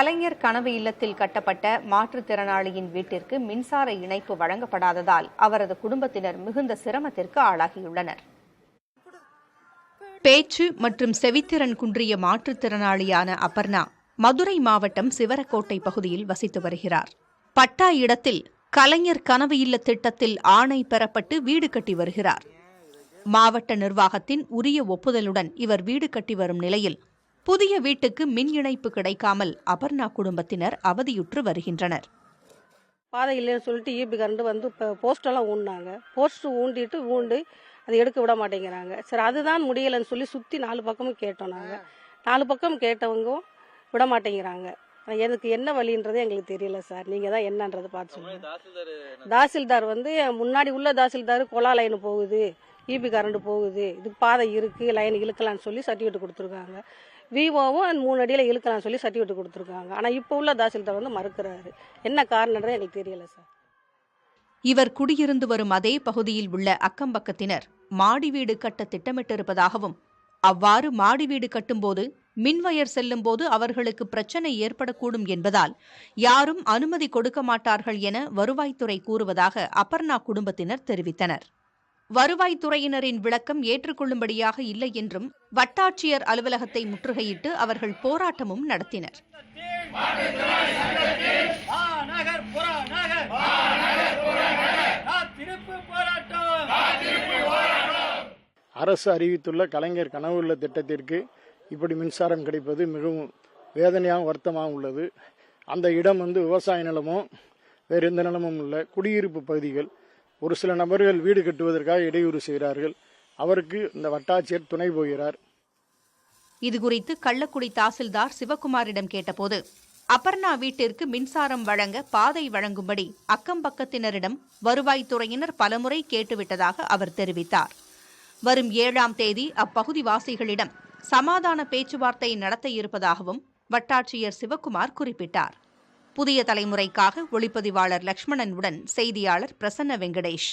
கலைஞர் கனவு இல்லத்தில் கட்டப்பட்ட மாற்றுத்திறனாளியின் வீட்டிற்கு மின்சார இணைப்பு வழங்கப்படாததால் அவரது குடும்பத்தினர் மிகுந்த சிரமத்திற்கு ஆளாகியுள்ளனர். பேச்சு மற்றும் செவித்திறன் குன்றிய மாற்றுத்திறனாளியான அபர்ணா மதுரை மாவட்டம் சிவரக்கோட்டை பகுதியில் வசித்து வருகிறார். பட்டா இடத்தில் கலைஞர் கனவு இல்ல திட்டத்தில் ஆணை பெறப்பட்டு வீடு கட்டி வருகிறார். மாவட்ட நிர்வாகத்தின் உரிய ஒப்புதலுடன் இவர் வீடு கட்டி வரும் நிலையில் புதிய வீட்டுக்கு மின் இணைப்பு கிடைக்காமல் அபர்ணா குடும்பத்தினர் அவதியுற்று வருகின்றனர். பாதை இல்லைன்னு சொல்லிட்டு ஈபி கரண்ட் வந்து இப்போ போஸ்டெல்லாம் ஊண்டினாங்க. போஸ்ட் ஊண்டு அதை எடுக்க விட மாட்டேங்கிறாங்க. சரி, அதுதான் முடியலைன்னு சொல்லி சுற்றி 4 பக்கமும் கேட்டோம். நாங்கள் 4 பக்கம் கேட்டவங்க விட மாட்டேங்கிறாங்க. எனக்கு என்ன வழின்றதே எங்களுக்கு தெரியல சார். நீங்கள் தான் என்னன்றதை பார்த்து சொல்லுங்கள். தாசில்தார் வந்து முன்னாடி உள்ள தாசில்தார் கொலா லைன் போகுது, ஈபி கரண்ட் போகுது, இது பாதை இருக்குது, லைன் இழுக்கலான்னு சொல்லி சர்டிஃபிகேட் கொடுத்துருக்காங்க. விவோவும் 3 அடியில் இழுக்கலான்னு சொல்லி சர்டிஃபிகேட் கொடுத்துருக்காங்க. ஆனால் இப்போ உள்ள தாசில்தார் வந்து மறுக்கிறாரு. என்ன காரணன்றதே எனக்கு தெரியல சார். இவர் குடியிருந்து வரும் அதே பகுதியில் உள்ள அக்கம்பக்கத்தினர் மாடி வீடு கட்ட திட்டமிட்டிருப்பதாகவும், அவ்வாறு மாடி வீடு கட்டும்போது மின்வயர் செல்லும் போது அவர்களுக்கு பிரச்சனை ஏற்படக்கூடும் என்பதால் யாரும் அனுமதி கொடுக்க மாட்டார்கள் என வருவாய்த்துறை கூறுவதாக அபர்ணா குடும்பத்தினர் தெரிவித்தனர். வருவாய்த்துறையினரின் விளக்கம் ஏற்றுக்கொள்ளும்படியாக இல்லை என்றும் வட்டாட்சியர் அலுவலகத்தை முற்றுகையிட்டு அவர்கள் போராட்டமும் நடத்தினர். அரசு அறிவித்துள்ள கலைஞர் கனவு இல்ல திட்டத்திற்கு இப்படி மின்சாரம் கிடைப்பது மிகவும் வேதனையாகவும் வருத்தமாகவும் உள்ளது. அந்த இடம் வந்து விவசாய நிலமோ வேறு எந்த நிலமும் உள்ள குடியிருப்பு பகுதிகள். ஒரு சில நபர்கள் வீடு கட்டுவதற்காக இடையூறு செய்கிறார்கள். அவருக்கு இந்த வட்டாட்சியர் துணை போகிறார். இதுகுறித்து கள்ளக்குடி தாசில்தார் சிவகுமாரிடம் கேட்டபோது, அபர்ணா வீட்டிற்கு மின்சாரம் வழங்க பாதை வழங்கும்படி அக்கம்பக்கத்தினரிடம் வருவாய்த்துறையினர் பலமுறை கேட்டுவிட்டதாக அவர் தெரிவித்தார். வரும் 7ஆம் தேதி அப்பகுதி வாசிகளிடம் சமாதான பேச்சுவார்த்தை நடத்த இருப்பதாகவும் வட்டாட்சியர் சிவகுமார் குறிப்பிட்டார். புதிய தலைமுறைக்காக ஒளிப்பதிவாளர் லட்சுமணனுடன் செய்தியாளர் பிரசன்ன வெங்கடேஷ்.